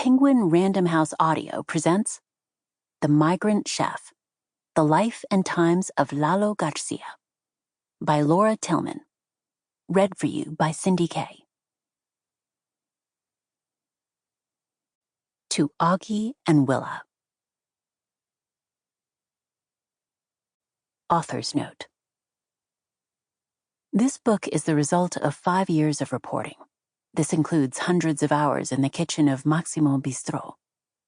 Penguin Random House Audio presents The Migrant Chef, The Life and Times of Lalo García by Laura Tillman. Read for you by Cindy Kay. To Augie and Willa. Author's Note. This book is the result of 5 years of reporting. This includes hundreds of hours in the kitchen of Máximo Bistrot,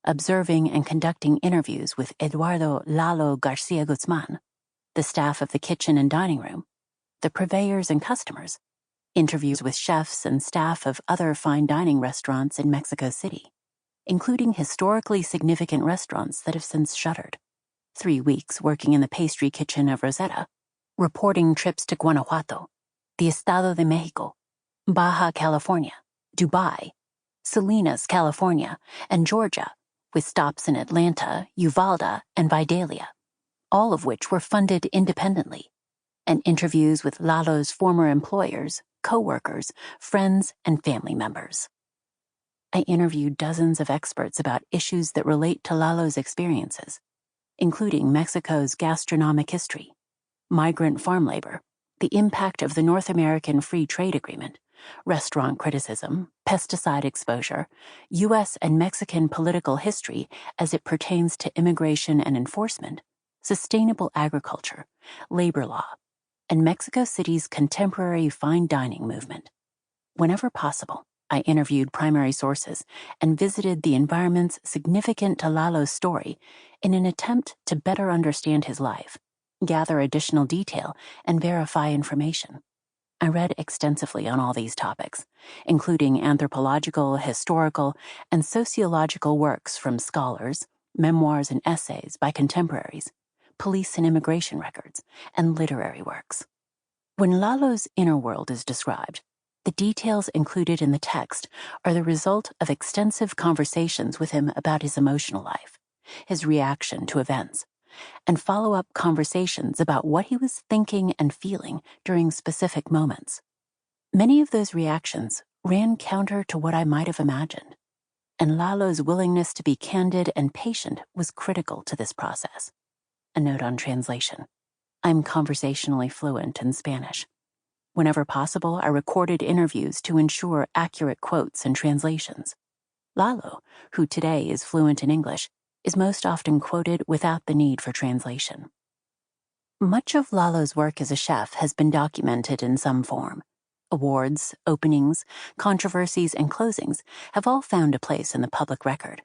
observing and conducting interviews with Eduardo Lalo García Guzmán, the staff of the kitchen and dining room, the purveyors and customers, interviews with chefs and staff of other fine dining restaurants in Mexico City, including historically significant restaurants that have since shuttered, 3 weeks working in the pastry kitchen of Rosetta, reporting trips to Guanajuato, the Estado de Mexico, Baja California, Dubai, Salinas, California, and Georgia, with stops in Atlanta, Uvalde, and Vidalia, all of which were funded independently, and interviews with Lalo's former employers, co-workers, friends, and family members. I interviewed dozens of experts about issues that relate to Lalo's experiences, including Mexico's gastronomic history, migrant farm labor, the impact of the North American Free Trade Agreement, restaurant criticism, pesticide exposure, U.S. and Mexican political history as it pertains to immigration and enforcement, sustainable agriculture, labor law, and Mexico City's contemporary fine dining movement. Whenever possible, I interviewed primary sources and visited the environments significant to Lalo's story in an attempt to better understand his life, gather additional detail, and verify information. I read extensively on all these topics, including anthropological, historical, and sociological works from scholars, memoirs and essays by contemporaries, police and immigration records, and literary works. When Lalo's inner world is described, the details included in the text are the result of extensive conversations with him about his emotional life, his reaction to events, and follow-up conversations about what he was thinking and feeling during specific moments. Many of those reactions ran counter to what I might have imagined, and Lalo's willingness to be candid and patient was critical to this process. A note on translation. I'm conversationally fluent in Spanish. Whenever possible, I recorded interviews to ensure accurate quotes and translations. Lalo, who today is fluent in English, is most often quoted without the need for translation. Much of Lalo's work as a chef has been documented in some form. Awards, openings, controversies, and closings have all found a place in the public record.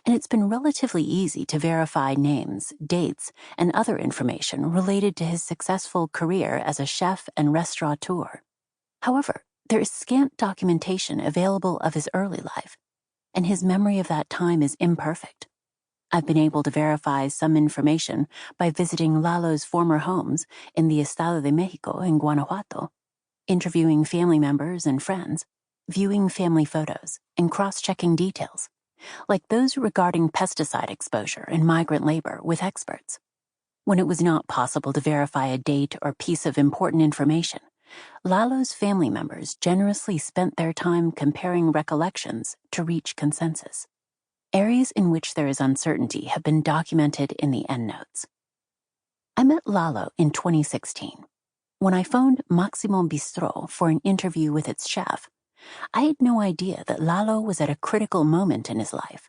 And it's been relatively easy to verify names, dates, and other information related to his successful career as a chef and restaurateur. However, there is scant documentation available of his early life, and his memory of that time is imperfect. I've been able to verify some information by visiting Lalo's former homes in the Estado de Mexico and Guanajuato, interviewing family members and friends, viewing family photos, and cross-checking details, like those regarding pesticide exposure and migrant labor with experts. When it was not possible to verify a date or piece of important information, Lalo's family members generously spent their time comparing recollections to reach consensus. Areas in which there is uncertainty have been documented in the endnotes. I met Lalo in 2016. When I phoned Máximo Bistrot for an interview with its chef, I had no idea that Lalo was at a critical moment in his life.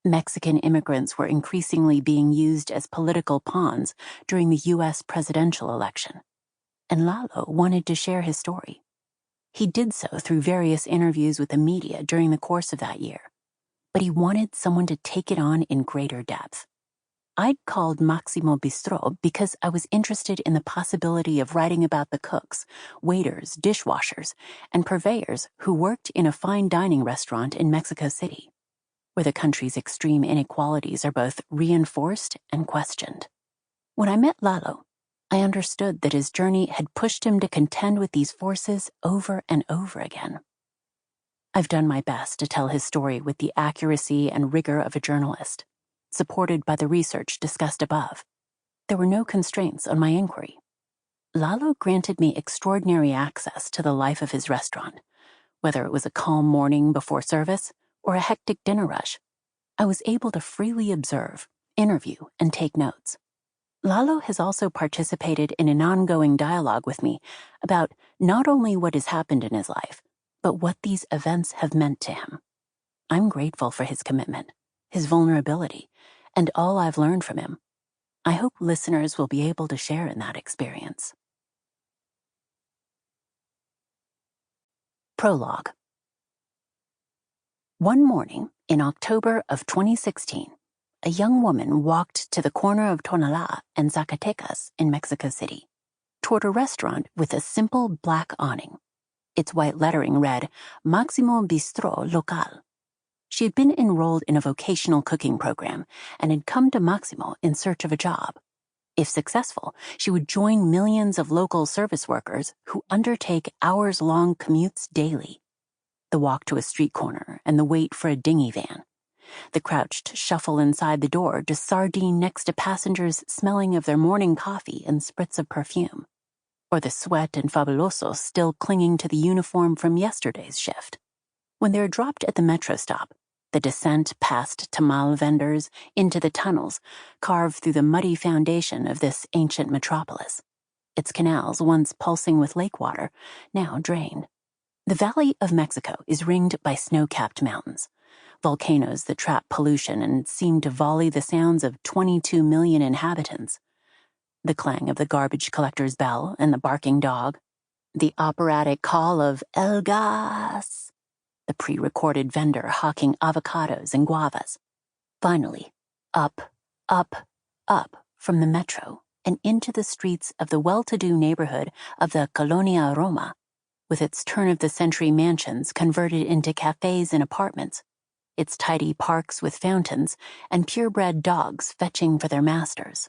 Mexican immigrants were increasingly being used as political pawns during the U.S. presidential election, and Lalo wanted to share his story. He did so through various interviews with the media during the course of that year, but he wanted someone to take it on in greater depth. I'd called Máximo Bistrot because I was interested in the possibility of writing about the cooks, waiters, dishwashers, and purveyors who worked in a fine dining restaurant in Mexico City, where the country's extreme inequalities are both reinforced and questioned. When I met Lalo, I understood that his journey had pushed him to contend with these forces over and over again. I've done my best to tell his story with the accuracy and rigor of a journalist, supported by the research discussed above. There were no constraints on my inquiry. Lalo granted me extraordinary access to the life of his restaurant, whether it was a calm morning before service or a hectic dinner rush. I was able to freely observe, interview, and take notes. Lalo has also participated in an ongoing dialogue with me about not only what has happened in his life, but what these events have meant to him. I'm grateful for his commitment, his vulnerability, and all I've learned from him. I hope listeners will be able to share in that experience. Prologue. One morning in October of 2016, a young woman walked to the corner of Tonalá and Zacatecas in Mexico City, toward a restaurant with a simple black awning. Its white lettering read, Máximo Bistrot Local. She had been enrolled in a vocational cooking program and had come to Máximo in search of a job. If successful, she would join millions of local service workers who undertake hours-long commutes daily. The walk to a street corner and the wait for a dinghy van. The crouched shuffle inside the door to sardine next to passengers smelling of their morning coffee and spritz of perfume. Or the sweat and fabulosos still clinging to the uniform from yesterday's shift. When they're dropped at the metro stop, the descent past tamal vendors into the tunnels carved through the muddy foundation of this ancient metropolis. Its canals, once pulsing with lake water, now drained. The Valley of Mexico is ringed by snow-capped mountains, volcanoes that trap pollution and seem to volley the sounds of 22 million inhabitants. The clang of the garbage collector's bell and the barking dog, the operatic call of El Gas, the pre-recorded vendor hawking avocados and guavas. Finally, up, up, up from the metro and into the streets of the well-to-do neighborhood of the Colonia Roma, with its turn-of-the-century mansions converted into cafes and apartments, its tidy parks with fountains, and purebred dogs fetching for their masters.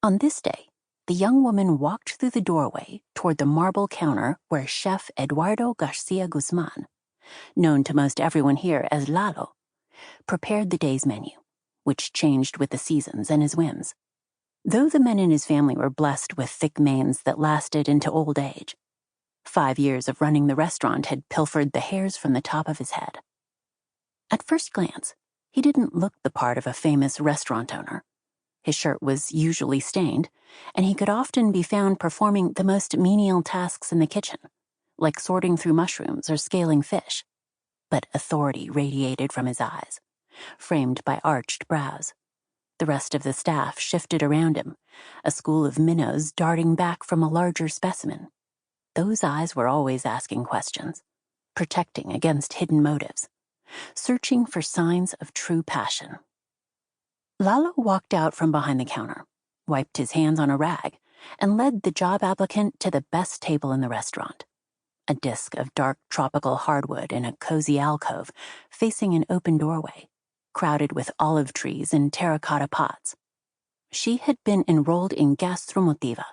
On this day, the young woman walked through the doorway toward the marble counter where Chef Eduardo García Guzmán, known to most everyone here as Lalo, prepared the day's menu, which changed with the seasons and his whims. Though the men in his family were blessed with thick manes that lasted into old age, 5 years of running the restaurant had pilfered the hairs from the top of his head. At first glance, he didn't look the part of a famous restaurant owner. His shirt was usually stained, and he could often be found performing the most menial tasks in the kitchen, like sorting through mushrooms or scaling fish. But authority radiated from his eyes, framed by arched brows. The rest of the staff shifted around him, a school of minnows darting back from a larger specimen. Those eyes were always asking questions, protecting against hidden motives, searching for signs of true passion. Lalo walked out from behind the counter, wiped his hands on a rag, and led the job applicant to the best table in the restaurant. A disc of dark tropical hardwood in a cozy alcove facing an open doorway, crowded with olive trees and terracotta pots. She had been enrolled in Gastromotiva,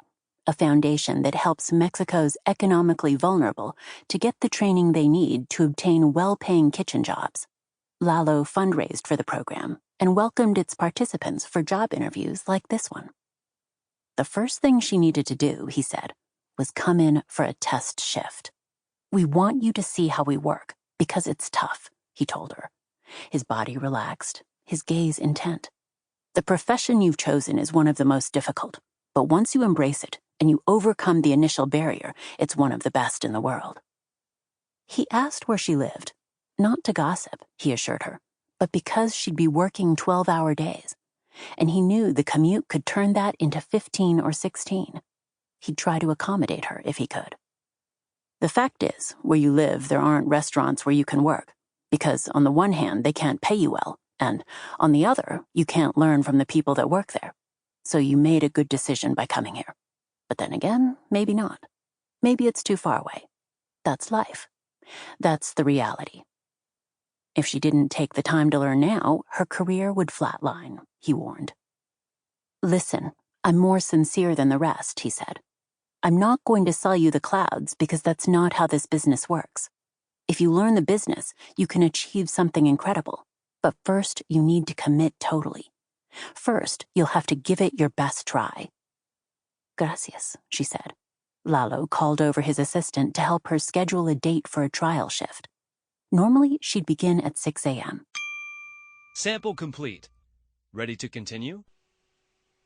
a foundation that helps Mexico's economically vulnerable to get the training they need to obtain well-paying kitchen jobs. Lalo fundraised for the program and welcomed its participants for job interviews like this one. The first thing she needed to do, he said, was come in for a test shift. We want you to see how we work, because it's tough, he told her, his body relaxed, his gaze intent. The profession you've chosen is one of the most difficult, but once you embrace it and you overcome the initial barrier, it's one of the best in the world. He asked where she lived, not to gossip, he assured her, but because she'd be working 12-hour days, and he knew the commute could turn that into 15 or 16. He'd try to accommodate her if he could. The fact is, where you live, there aren't restaurants where you can work, because on the one hand, they can't pay you well, and on the other, you can't learn from the people that work there. So you made a good decision by coming here. But then again, maybe not. Maybe it's too far away. That's life. That's the reality. If she didn't take the time to learn now, her career would flatline, he warned. Listen, I'm more sincere than the rest, he said. I'm not going to sell you the clouds because that's not how this business works. If you learn the business, you can achieve something incredible. But first, you need to commit totally. First, you'll have to give it your best try. Gracias, she said. Lalo called over his assistant to help her schedule a date for a trial shift. Normally, she'd begin at 6 a.m. Sample complete. Ready to continue?